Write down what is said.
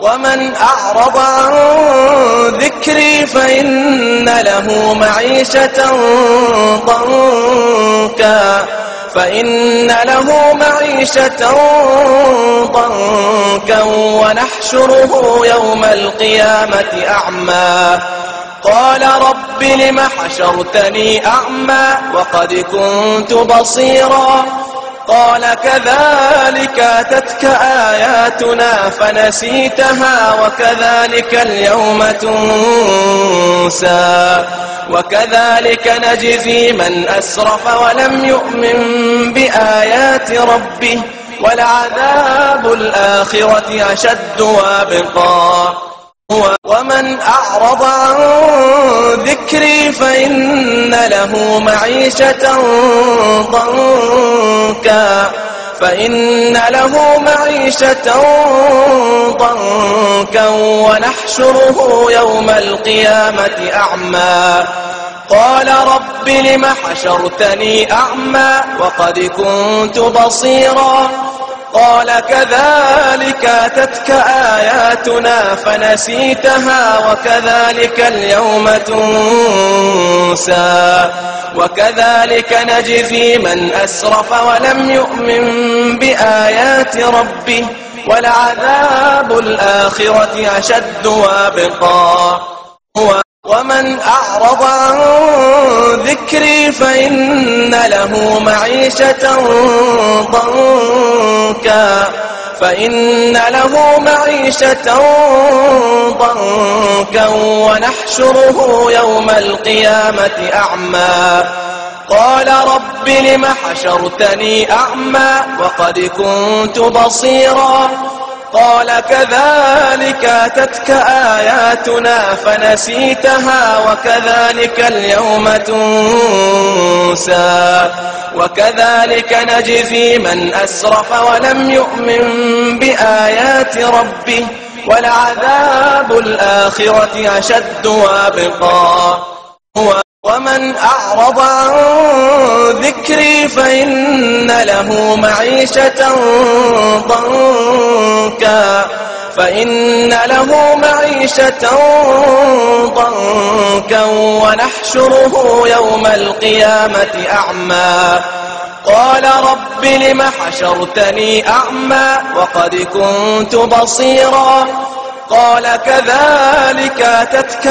ومن أعرض عن ذكري فإن له معيشة ضنكا ونحشره يوم القيامة أعمى قال رب لم حشرتني أعمى وقد كنت بصيرا قال كذلك أتتك آياتنا فنسيتها وكذلك اليوم تنسى وكذلك نجزي من أسرف ولم يؤمن بآيات ربه ولعذاب الآخرة أشد وأبقى ومن أعرض عن ذكري فإن له معيشة ضنكا ونحشره يوم القيامة أعمى قال رب لم حشرتني أعمى وقد كنت بصيرا قال كذلك أتتك آياتنا فنسيتها وكذلك اليوم تنسى وكذلك نجزي من أسرف ولم يؤمن بآيات ربه ولعذاب الآخرة أشد وأبقى ومن أعرض عن ذكري فإن له معيشة ضنكا ونحشره يوم القيامة أعمى قال رب لم حشرتني أعمى وقد كنت بصيرا قال كذلك أتتك آياتنا فنسيتها وكذلك اليوم تنسى وكذلك نجزي من أسرف ولم يؤمن بآيات ربه ولعذاب الآخرة أشد وأبقى ومن أعرض عن ذكري فإن له معيشة ضنكا ونحشره يوم القيامة أعمى قال رب لم حشرتني أعمى وقد كنت بصيرا قال كذلك أتتك